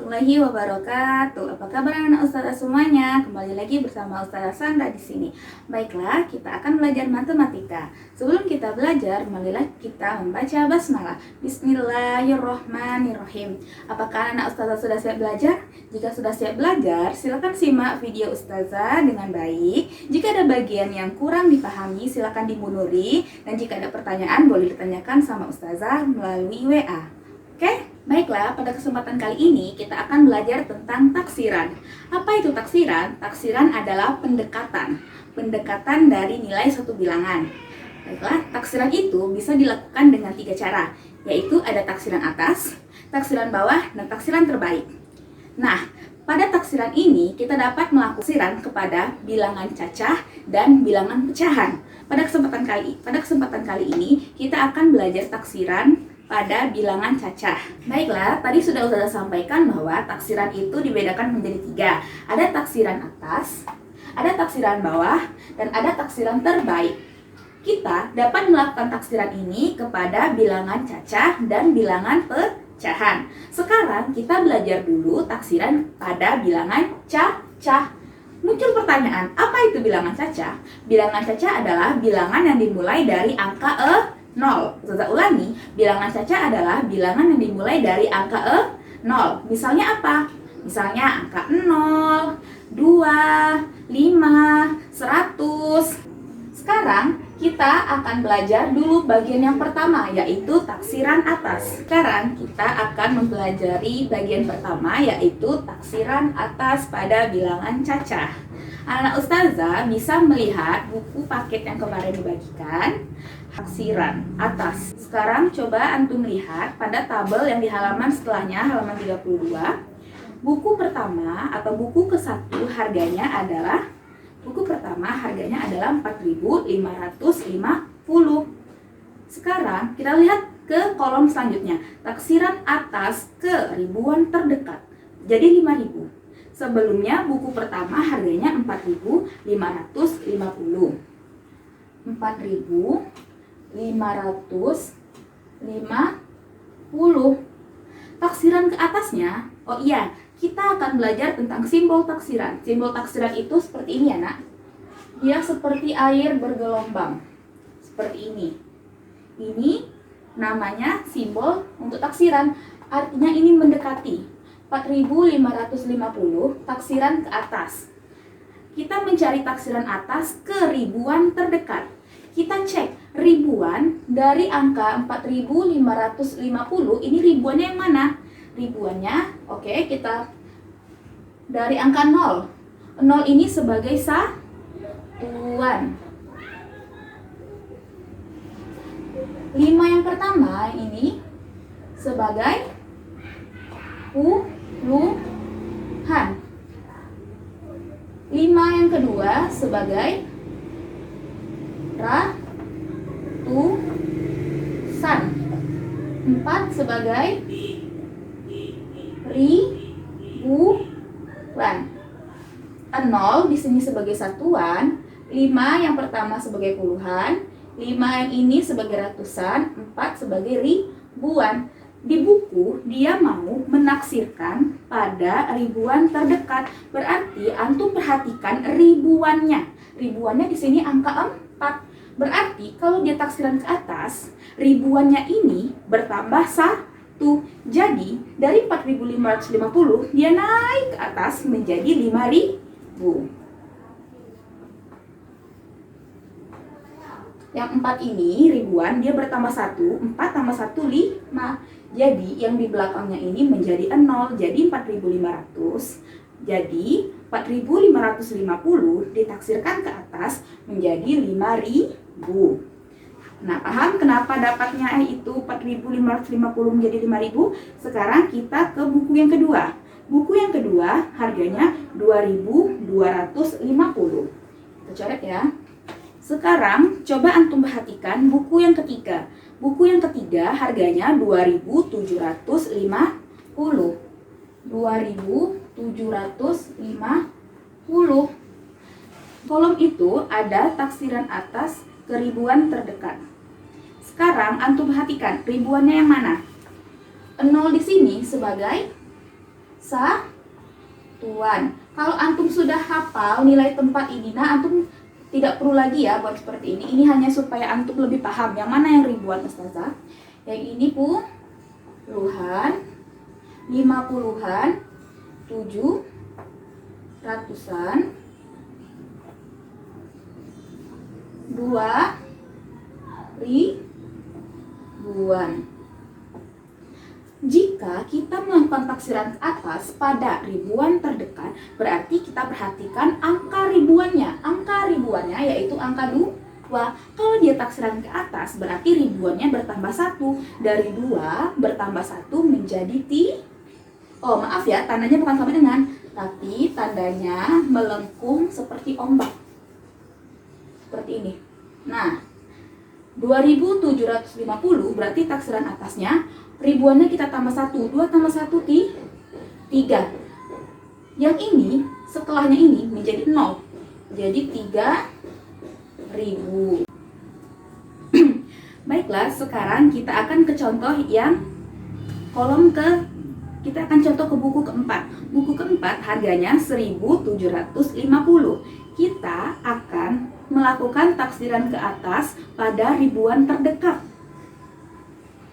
warahmatullahi wabarakatuh. Apa kabar anak ustazah semuanya? Kembali lagi bersama Ustazah Sandra di sini. Baiklah, kita akan belajar matematika. Sebelum kita belajar, marilah kita membaca basmalah. Bismillahirrohmanirrohim. Apakah anak ustazah sudah siap belajar? Jika sudah siap belajar, silakan simak video ustazah dengan baik. Jika ada bagian yang kurang dipahami, silakan dimunduri. Dan jika ada pertanyaan, boleh ditanyakan sama ustazah melalui WA. Oke, baiklah, pada kesempatan kali ini kita akan belajar tentang taksiran. Apa itu taksiran? Taksiran adalah pendekatan dari nilai suatu bilangan. Baiklah, taksiran itu bisa dilakukan dengan 3 cara, yaitu ada taksiran atas, taksiran bawah, dan taksiran terbaik. Nah, pada taksiran ini kita dapat melakukan taksiran kepada bilangan cacah dan bilangan pecahan. Pada kesempatan kali ini kita akan belajar taksiran pada bilangan cacah. Baiklah, tadi sudah Ustazah sampaikan bahwa taksiran itu dibedakan menjadi 3. Ada taksiran atas, ada taksiran bawah, dan ada taksiran terbaik. Kita dapat melakukan taksiran ini kepada bilangan cacah dan bilangan pecahan. Sekarang kita belajar dulu taksiran pada bilangan cacah. Muncul pertanyaan, apa itu bilangan cacah? Bilangan cacah adalah bilangan yang dimulai dari angka 0. Ustazah ulangi, bilangan cacah adalah bilangan yang dimulai dari angka 0. Misalnya apa? Misalnya angka 0, 2, 5, 100. Sekarang kita akan belajar dulu bagian yang pertama, yaitu taksiran atas. Sekarang kita akan mempelajari bagian pertama, yaitu taksiran atas pada bilangan cacah. Anak ustazah bisa melihat buku paket yang kemarin dibagikan, taksiran atas. Sekarang coba antum lihat pada tabel yang di halaman setelahnya, halaman 32. Buku pertama atau buku ke-1 harganya adalah 4.550. Sekarang kita lihat ke kolom selanjutnya. Taksiran atas ke ribuan terdekat. Jadi 5.000. Sebelumnya buku pertama harganya 4.550. 4.550. Taksiran ke atasnya, oh iya, kita akan belajar tentang simbol taksiran. Simbol taksiran itu seperti ini ya nak. Dia seperti air bergelombang. Seperti ini. Ini namanya simbol untuk taksiran. Artinya ini mendekati. 4.550 taksiran ke atas. Kita mencari taksiran atas ke ribuan terdekat. Kita cek ribuan dari angka 4.550, ini ribuannya yang mana? Ribuannya, oke, kita dari angka 0. 0 ini sebagai satuan. 5 yang pertama ini sebagai puluhan. 5 yang kedua sebagai ratusan. 4 sebagai ribuan. 0 di sini sebagai satuan, 5 yang pertama sebagai puluhan, 5 yang ini sebagai ratusan, 4 sebagai ribuan. Di buku dia mau menaksirkan pada ribuan terdekat. Berarti antum perhatikan ribuannya. Ribuannya di sini angka 4. Berarti kalau dia taksiran ke atas, ribuannya ini bertambah 1. Jadi dari 4.550 dia naik ke atas menjadi 5.000. Yang 4 ini ribuan, dia bertambah 1. 4 tambah 1, 5. Jadi yang di belakangnya ini menjadi 0. Jadi 4.500. Jadi 4.550 ditaksirkan ke atas menjadi 5.000. Nah, paham kenapa dapatnya itu 4.550 menjadi 5.000? Sekarang kita ke buku yang kedua. Buku yang kedua harganya 2.250. Kita coret ya. Sekarang coba antum perhatikan buku yang ketiga. Buku yang ketiga harganya 2.750. 2.750. Kolom itu ada taksiran atas ke ribuan terdekat. Sekarang antum perhatikan ribuannya yang mana? 0 di sini sebagai satuan. Kalau antum sudah hafal nilai tempat ini, nah antum tidak perlu lagi ya buat seperti ini. Ini hanya supaya antum lebih paham yang mana yang ribuan ustazah. Yang ini puluhan, 50-an, 700-an, 2000-an. Jika kita melakukan taksiran ke atas pada ribuan terdekat, berarti kita perhatikan angka ribuannya. Angka ribuannya yaitu angka 2. Kalau dia taksiran ke atas, berarti ribuannya bertambah 1. Dari 2 bertambah 1 menjadi Oh maaf ya, tandanya bukan sama dengan, tapi tandanya melengkung seperti ombak. Seperti ini. Nah, 2750 berarti taksiran atasnya, ribuannya kita tambah 1. 2 tambah 1 3. Yang ini, setelahnya ini menjadi 0. Jadi 3000. Baiklah, sekarang kita akan ke contoh yang kita akan contoh ke buku keempat. Buku keempat harganya 1750. Kita akan melakukan taksiran ke atas pada ribuan terdekat.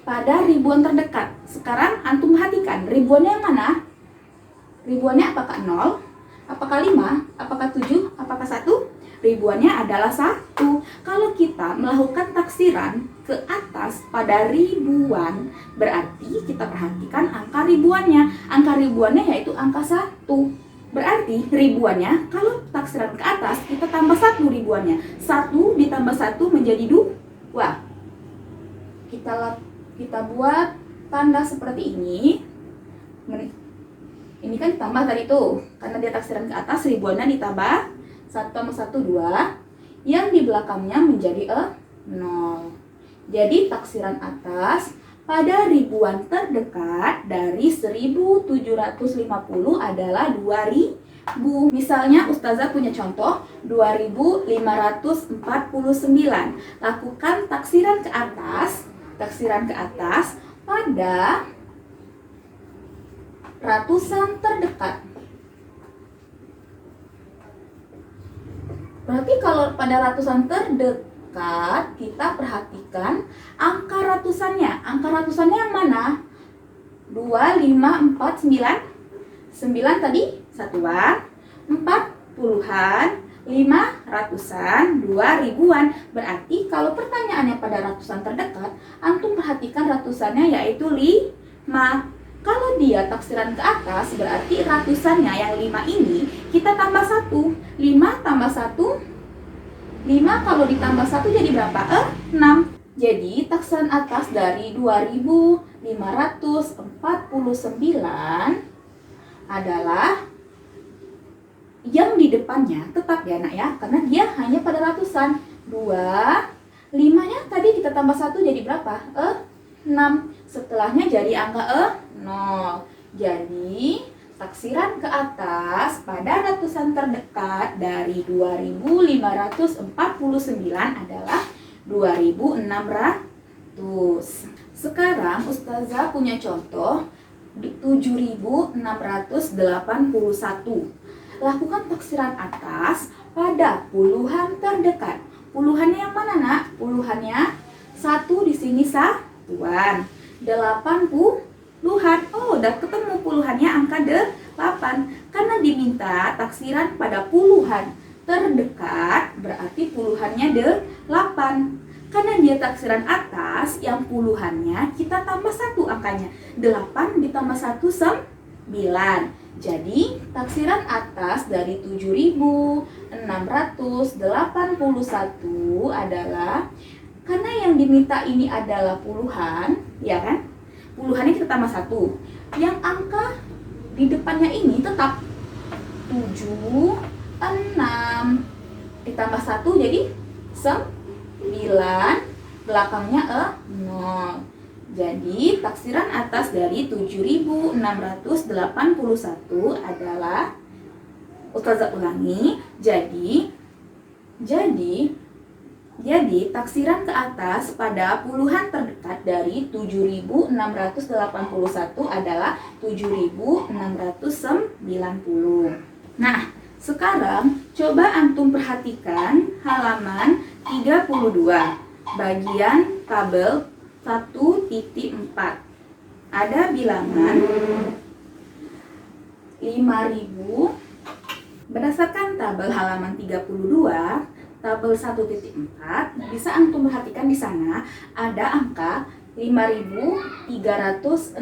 Pada ribuan terdekat. Sekarang antum perhatikan, ribuannya yang mana? Ribuannya apakah 0? Apakah 5? Apakah 7? Apakah 1? Ribuannya adalah 1. Kalau kita melakukan taksiran ke atas pada ribuan, berarti kita perhatikan angka ribuannya. Angka ribuannya yaitu angka 1. Berarti ribuannya, kalau taksiran ke atas, kita tambah 1 ribuannya. 1 ditambah 1 menjadi 2. Kita buat tanda seperti ini. Ini kan ditambah tadi tuh, karena dia taksiran ke atas, ribuannya ditambah 1 tambah 1, 2. Yang di belakangnya menjadi 0. Jadi taksiran atas pada ribuan terdekat dari 1750 adalah 2000. Misalnya ustazah punya contoh 2549. Lakukan taksiran ke atas pada ratusan terdekat. Berarti kalau pada ratusan terdekat, kita perhatikan angka ratusannya. Angka ratusannya yang mana? 2, 5, 4, 9. 9 tadi satuan, 4 puluhan, 5 ratusan, 2 ribuan. Berarti kalau pertanyaannya pada ratusan terdekat, antum perhatikan ratusannya yaitu 5. Kalau dia taksiran ke atas, berarti ratusannya yang 5 ini kita tambah 1. 5 tambah 1, 5 kalau ditambah 1 jadi berapa? 6. Jadi taksiran atas dari 2549 adalah yang di depannya tetap ya nak ya, karena dia hanya pada ratusan. 2, 5-nya tadi kita tambah 1 jadi berapa? 6. Setelahnya jadi angka 0. Jadi taksiran ke atas pada ratusan terdekat dari 2549 adalah 2600. Sekarang ustazah punya contoh 7681. Lakukan taksiran atas pada puluhan terdekat. Puluhannya yang mana nak? Puluhannya 1 di sini satuan, 8 puluhan. Oh, udah ketemu puluhannya angka 8. Karena diminta taksiran pada puluhan terdekat, berarti puluhannya 8. Karena dia taksiran atas, yang puluhannya kita tambah 1 angkanya. 8 ditambah 1, 9. Jadi taksiran atas dari 7681 adalah, karena yang diminta ini adalah puluhan, ya kan? Puluhannya kita tambah 1. Yang angka di depannya ini tetap 7, 6 ditambah 1 jadi 9, belakangnya 0. Jadi taksiran atas dari 7681 adalah, ustazah ulangi, jadi Jadi, taksiran ke atas pada puluhan terdekat dari 7.681 adalah 7.690. Nah, sekarang coba antum perhatikan halaman 32, bagian tabel 1.4. Ada bilangan 5.000. Berdasarkan tabel halaman 32, tabel 1.4, bisa antum perhatikan di sana ada angka 5.368,5.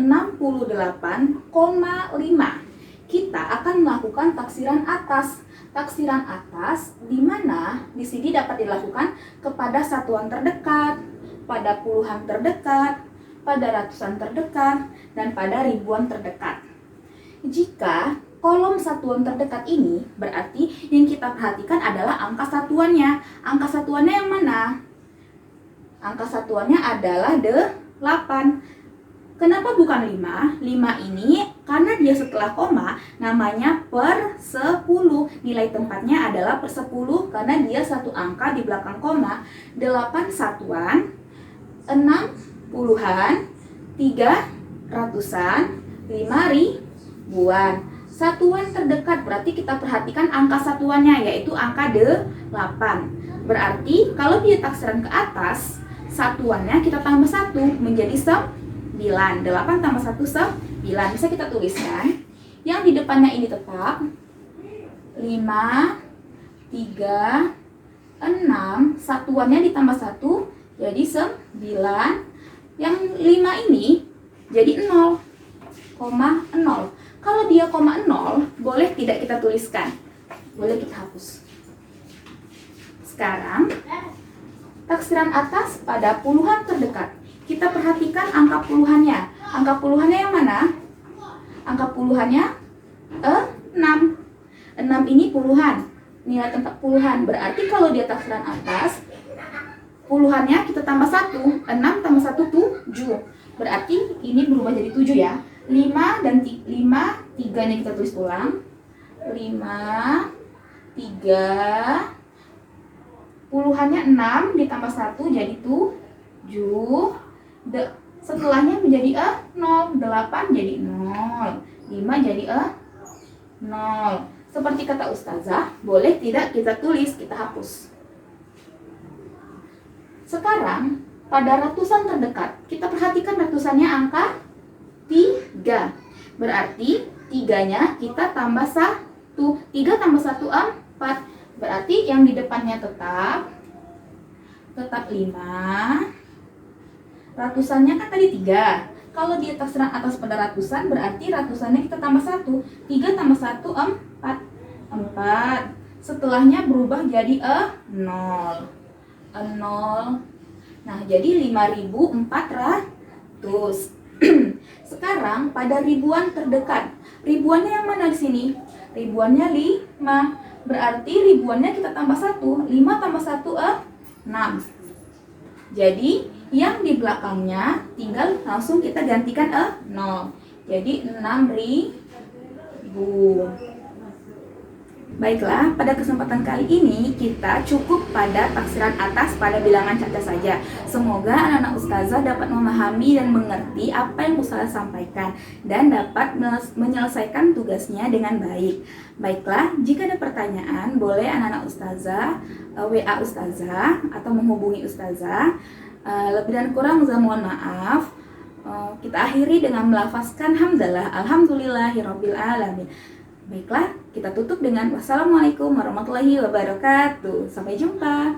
Kita akan melakukan taksiran atas. Taksiran atas di mana di sini dapat dilakukan kepada satuan terdekat, pada puluhan terdekat, pada ratusan terdekat, dan pada ribuan terdekat. Jika kolom satuan terdekat ini, berarti yang kita perhatikan adalah angka satuannya. Angka satuannya yang mana? Angka satuannya adalah 8. Kenapa bukan 5? 5 ini karena dia setelah koma namanya per 10. Nilai tempatnya adalah per 10 karena dia satu angka di belakang koma. 8 satuan, 6 puluhan, 3 ratusan, 5 ribuan. Satuan terdekat berarti kita perhatikan angka satuannya yaitu angka 8. Berarti kalau dia taksiran ke atas, satuannya kita tambah 1 menjadi 9. 8 tambah 1 9. Bisa kita tuliskan. Yang di depannya ini tetap 5, 3, 6. Satuannya ditambah 1 jadi 9. Yang 5 ini jadi 0,0. Kalau dia koma 0, boleh tidak kita tuliskan? Boleh kita hapus. Sekarang, taksiran atas pada puluhan terdekat. Kita perhatikan angka puluhannya. Angka puluhannya yang mana? Angka puluhannya 6. 6 ini puluhan. Nilai tempat puluhan. Berarti kalau dia taksiran atas, puluhannya kita tambah 1. 6 tambah 1, 7. Berarti ini berubah jadi 7 ya. 5 dan 5, 3-nya kita tulis ulang. 5, 3, puluhannya 6 ditambah 1 jadi 7. Setelahnya menjadi 0. 8 jadi 0. 5 jadi 0. Seperti kata ustazah, boleh tidak kita tulis, kita hapus. Sekarang, pada ratusan terdekat, kita perhatikan ratusannya angka 3. Berarti 3-nya kita tambah 1. 3 tambah 1, 4. Berarti yang di depannya tetap 5. Ratusannya kan tadi 3. Kalau dia taksiran atas pada ratusan, berarti ratusannya kita tambah 1. 3 tambah 1, 4. 4. Setelahnya berubah jadi 0. 0. Nah, jadi 5.400. Sekarang pada ribuan terdekat. Ribuannya yang mana di sini? Ribuannya 5. Berarti ribuannya kita tambah 1. 5 tambah 1, 6. Jadi yang di belakangnya tinggal langsung kita gantikan 0. Jadi 6.000. Baiklah, pada kesempatan kali ini kita cukup pada taksiran atas pada bilangan caca saja. Semoga anak-anak ustazah dapat memahami dan mengerti apa yang ustazah sampaikan dan dapat menyelesaikan tugasnya dengan baik. Baiklah, jika ada pertanyaan boleh anak-anak ustazah WA ustazah atau menghubungi ustazah. Lebih dan kurang mohon maaf. Kita akhiri dengan melafazkan hamdalah alhamdulillahirabbil alamin. Baiklah, kita tutup dengan wassalamualaikum warahmatullahi wabarakatuh. Sampai jumpa.